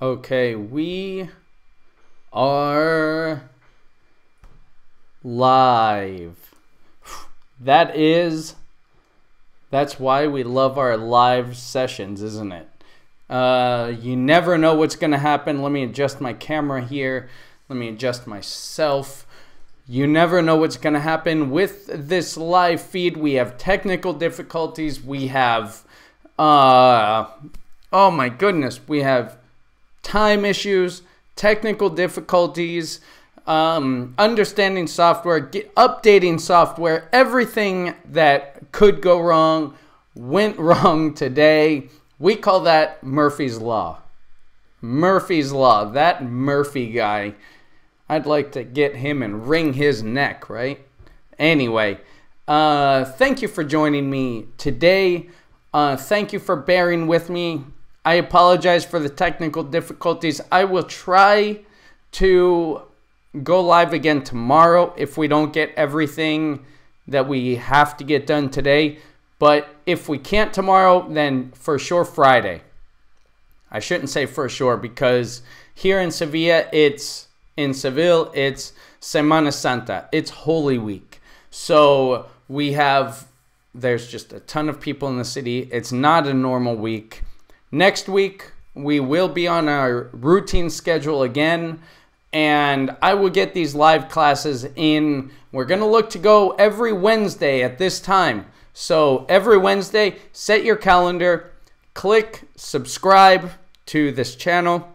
Okay, we are live. That's why we love our live sessions, isn't it? You never know what's going to happen. Let me adjust my camera here. Let me adjust myself. You never know what's going to happen with this live feed. We have technical difficulties. We have, oh my goodness, we have time issues, technical difficulties, understanding software, updating software. Everything that could go wrong went wrong today. We call that Murphy's Law. Murphy's Law. That Murphy guy, I'd like to get him and wring his neck, right? Anyway, thank you for joining me today. Thank you for bearing with me. I apologize for the technical difficulties. I will try to go live again tomorrow if we don't get everything that we have to get done today. But if we can't tomorrow, then for sure Friday. I shouldn't say for sure because here in Seville, it's Semana Santa. It's Holy Week. So there's just a ton of people in the city. It's not a normal week. Next week, we will be on our routine schedule again, and I will get these live classes in. We're going to look to go every Wednesday at this time. So every Wednesday, set your calendar, click subscribe to this channel,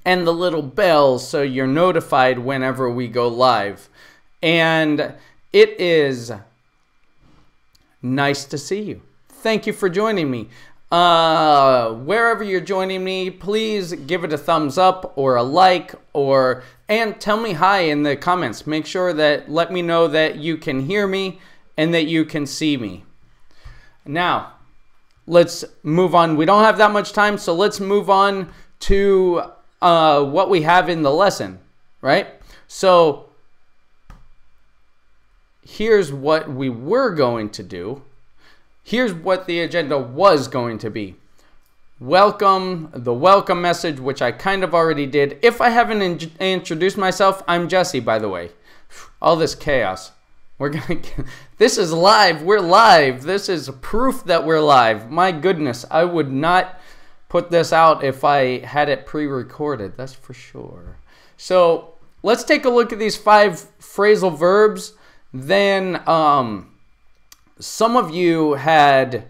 and the little bell so you're notified whenever we go live. And it is nice to see you. Thank you for joining me. Wherever you're joining me, please give it a thumbs up or a like, and tell me hi in the comments. Let me know that you can hear me and that you can see me. Now, let's move on. We don't have that much time, so let's move on to what we have in the lesson, right? So here's what we were going to do. Here's what the agenda was going to be. The welcome message, which I kind of already did. If I haven't introduced myself, I'm Jesse, by the way. All this chaos. This is live. We're live. This is proof that we're live. My goodness, I would not put this out if I had it pre-recorded. That's for sure. So let's take a look at these 5 phrasal verbs. Then, some of you had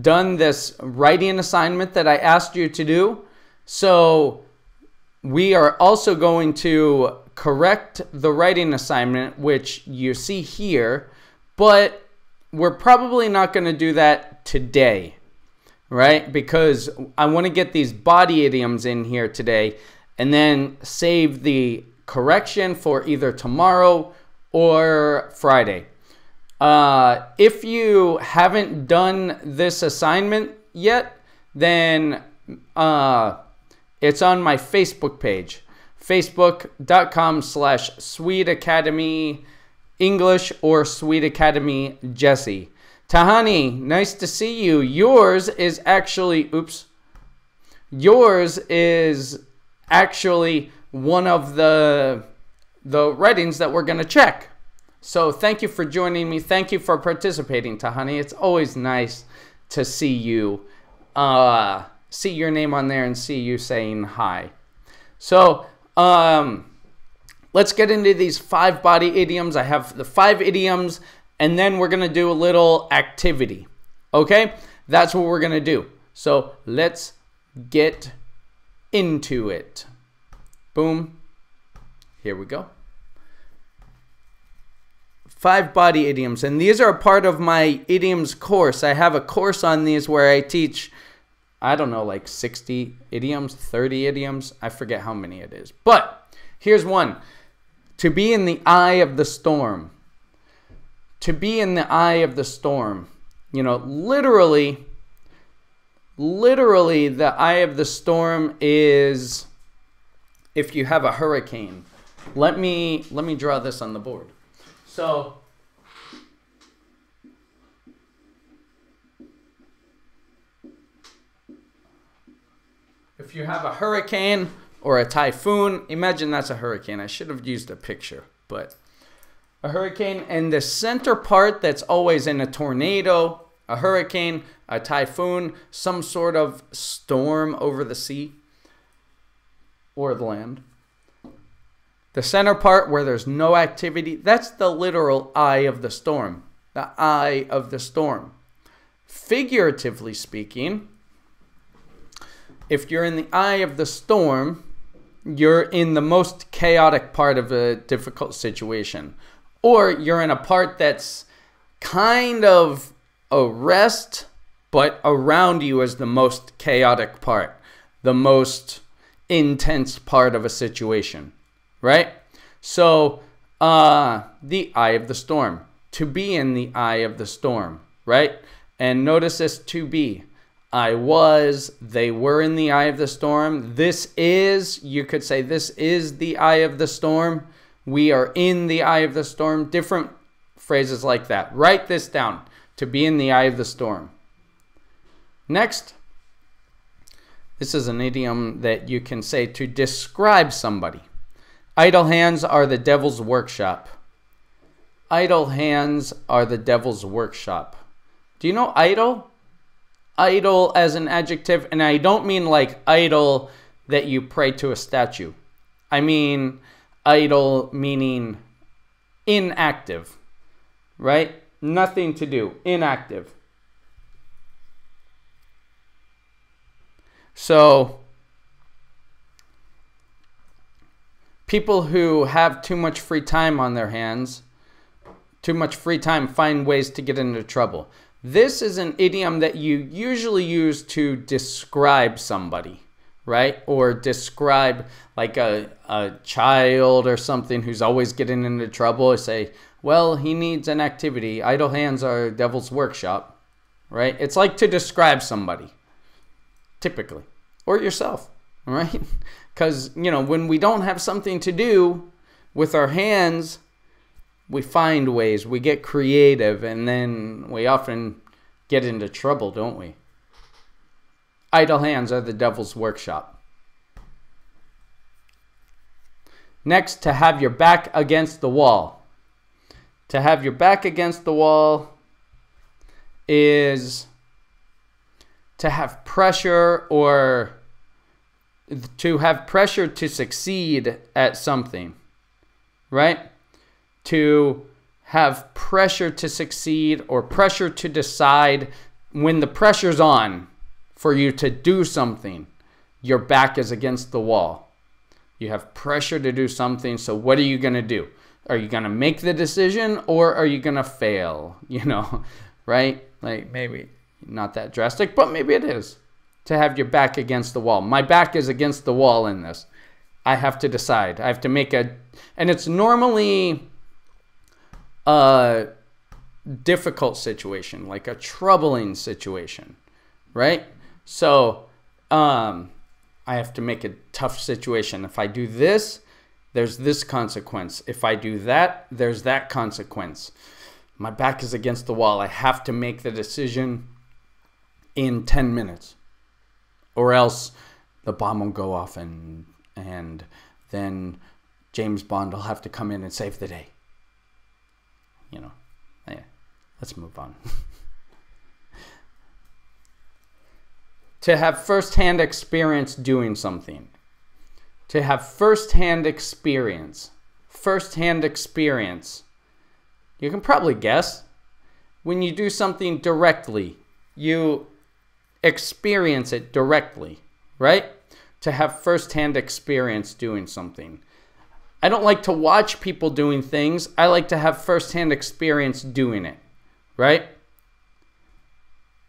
done this writing assignment that I asked you to do. So we are also going to correct the writing assignment, which you see here, but we're probably not going to do that today, right? Because I want to get these body idioms in here today and then save the correction for either tomorrow or Friday. If you haven't done this assignment yet, then it's on my Facebook page, facebook.com/Sweet Academy English or Sweet Academy Jesse. Tahani, nice to see you. Yours is actually one of the writings that we're going to check. So thank you for joining me. Thank you for participating, Tahani. It's always nice to see you, see your name on there and see you saying hi. So let's get into these 5 body idioms. I have the 5 idioms, and then we're going to do a little activity. Okay? That's what we're going to do. So let's get into it. Boom. Here we go. 5 body idioms, and these are a part of my idioms course. I have a course on these where I teach, I don't know, like 60 idioms, 30 idioms. I forget how many it is. But here's one. To be in the eye of the storm. To be in the eye of the storm. You know, literally the eye of the storm is if you have a hurricane. Let me draw this on the board. So If you have a hurricane or a typhoon, imagine that's a hurricane. I should have used a picture, but a hurricane, and the center part that's always in a tornado, a hurricane, a typhoon, some sort of storm over the sea or the land. The center part where there's no activity, that's the literal eye of the storm. The eye of the storm. Figuratively speaking, if you're in the eye of the storm, you're in the most chaotic part of a difficult situation. Or you're in a part that's kind of a rest, but around you is the most chaotic part, the most intense part of a situation, right? So, the eye of the storm. To be in the eye of the storm, right? And notice this to be. I was, they were in the eye of the storm. This is, you could say this is the eye of the storm. We are in the eye of the storm. Different phrases like that. Write this down. To be in the eye of the storm. Next, this is an idiom that you can say to describe somebody. Idle hands are the devil's workshop. Idle hands are the devil's workshop. Do you know idle? Idle as an adjective, and I don't mean like idle that you pray to a statue. I mean idle meaning inactive, right? Nothing to do, inactive. So, people who have too much free time on their hands, too much free time, find ways to get into trouble. This is an idiom that you usually use to describe somebody, right? Or describe like a child or something who's always getting into trouble. Or say, well, he needs an activity. Idle hands are devil's workshop, right? It's like to describe somebody, typically, or yourself, right? Because, you know, when we don't have something to do with our hands, we find ways, we get creative, and then we often get into trouble, don't we? Idle hands are the devil's workshop. Next, to have your back against the wall. To have your back against the wall is to have pressure, or to have pressure to succeed at something, right? To have pressure to succeed, or pressure to decide. When the pressure's on for you to do something, your back is against the wall. You have pressure to do something, so what are you going to do? Are you going to make the decision, or are you going to fail? You know, right? Like, maybe not that drastic, but maybe it is. To have your back against the wall. My back is against the wall in this. I have to decide. I have to make a... And it's normally a difficult situation, like a troubling situation, right? So I have to make a tough situation. If I do this, there's this consequence. If I do that, there's that consequence. My back is against the wall. I have to make the decision in 10 minutes, or else the bomb will go off, and then James Bond will have to come in and save the day. You know, yeah, let's move on. To have first-hand experience doing something. To have first-hand experience. First-hand experience. You can probably guess. When you do something directly, you experience it directly, right? To have first-hand experience doing something. I don't like to watch people doing things. I like to have first-hand experience doing it, right?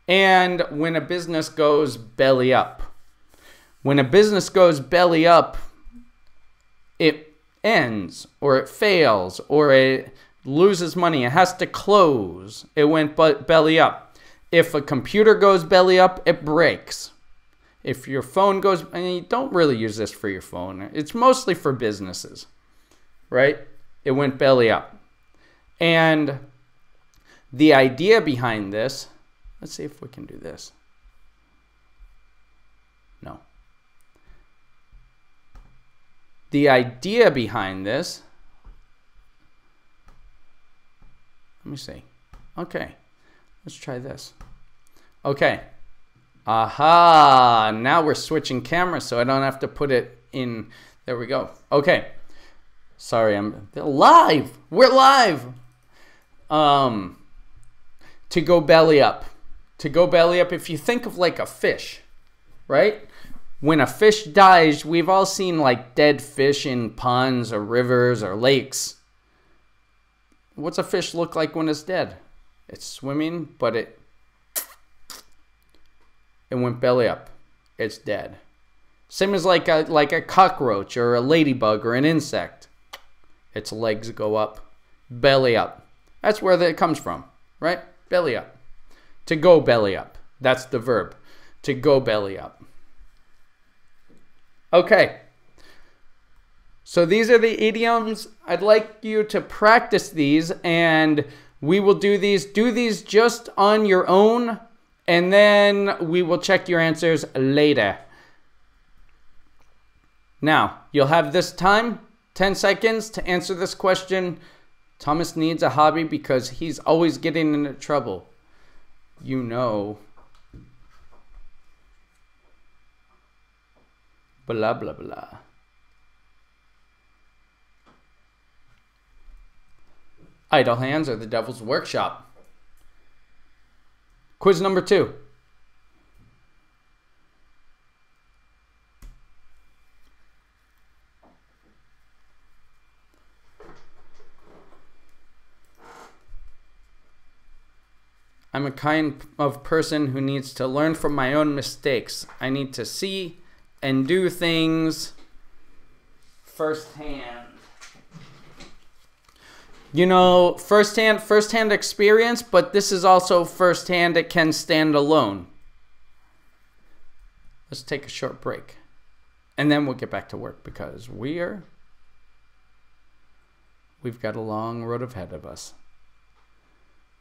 And when a business goes belly up. When a business goes belly up, it ends, or it fails, or it loses money. It has to close. It went belly up. If a computer goes belly up, it breaks. If your phone goes, and you don't really use this for your phone. It's mostly for businesses, right? It went belly up. And the idea behind this, let's see if we can do this. No. The idea behind this, let me see. Okay, let's try this. Okay. Aha, now we're switching cameras so I don't have to put it in. There we go. Okay. Sorry, I'm live. We're live. To go belly up. To go belly up, if you think of like a fish, right? When a fish dies, we've all seen like dead fish in ponds or rivers or lakes. What's a fish look like when it's dead? It's swimming, but it went belly up. It's dead. Same as like a cockroach or a ladybug or an insect. Its legs go up, belly up. That's where it comes from, right? Belly up. To go belly up. That's the verb. To go belly up. Okay. So these are the idioms. I'd like you to practice these, and we will do these. Do these just on your own, and then we will check your answers later. Now, you'll have this time, 10 seconds, to answer this question. Thomas needs a hobby because he's always getting into trouble. You know. Blah, blah, blah. Idle hands are the devil's workshop. Quiz number 2. I'm a kind of person who needs to learn from my own mistakes. I need to see and do things firsthand. You know, firsthand experience, but this is also firsthand. It can stand alone. Let's take a short break. And then we'll get back to work because we've got a long road ahead of us.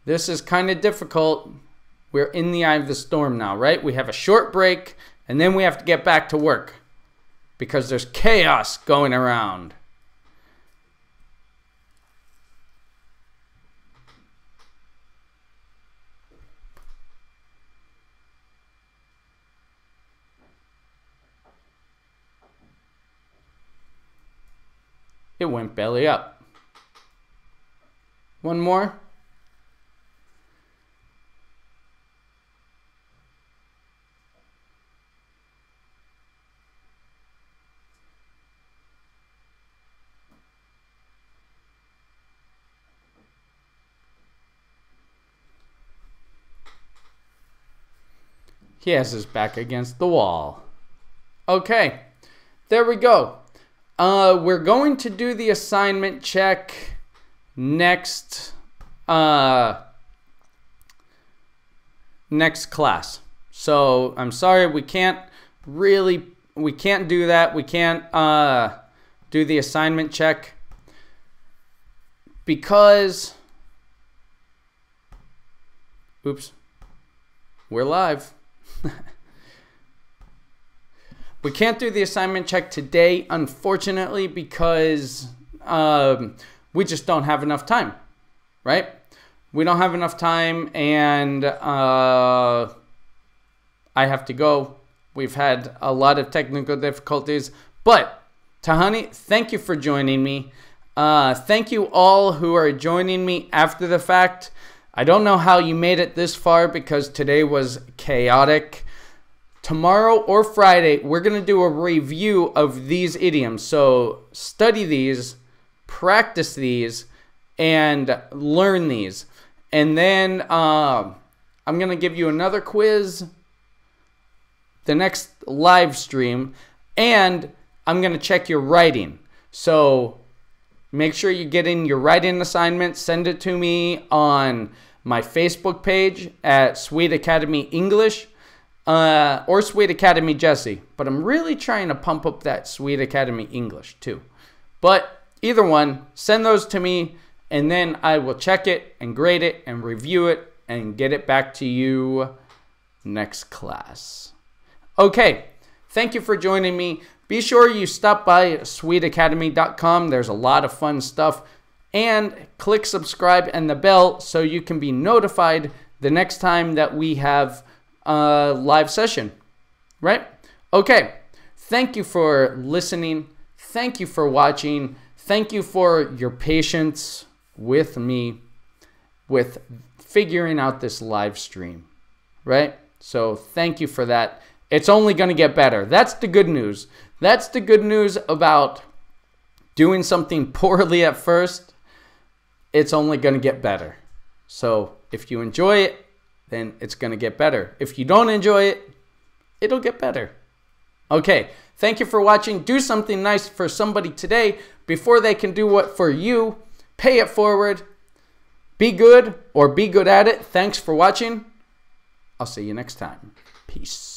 This is kind of difficult. We're in the eye of the storm now, right? We have a short break, and then we have to get back to work because there's chaos going around. It went belly up. One more. He has his back against the wall. Okay, there we go. We're going to do the assignment check next class. So I'm sorry we can't do that. We can't do the assignment check because oops, we're live. We can't do the assignment check today, unfortunately, because we just don't have enough time, right? We don't have enough time, and I have to go. We've had a lot of technical difficulties, but Tahani, thank you for joining me. Thank you all who are joining me after the fact. I don't know how you made it this far because today was chaotic. Tomorrow or Friday, we're going to do a review of these idioms. So study these, practice these, and learn these. And then I'm going to give you another quiz the next live stream. And I'm going to check your writing. So make sure you get in your writing assignment. Send it to me on my Facebook page at Sweet Academy English. Or Sweet Academy Jesse. But I'm really trying to pump up that Sweet Academy English too. But either one, send those to me, and then I will check it and grade it and review it and get it back to you next class. Okay, thank you for joining me. Be sure you stop by sweetacademy.com. There's a lot of fun stuff. And click subscribe and the bell so you can be notified the next time that we have a live session. Right? Okay. Thank you for listening. Thank you for watching. Thank you for your patience with me with figuring out this live stream. Right? So thank you for that. It's only going to get better. That's the good news. That's the good news about doing something poorly at first. It's only going to get better. So if you enjoy it, then it's going to get better. If you don't enjoy it, it'll get better. Okay, thank you for watching. Do something nice for somebody today before they can do what for you. Pay it forward. Be good or be good at it. Thanks for watching. I'll see you next time. Peace.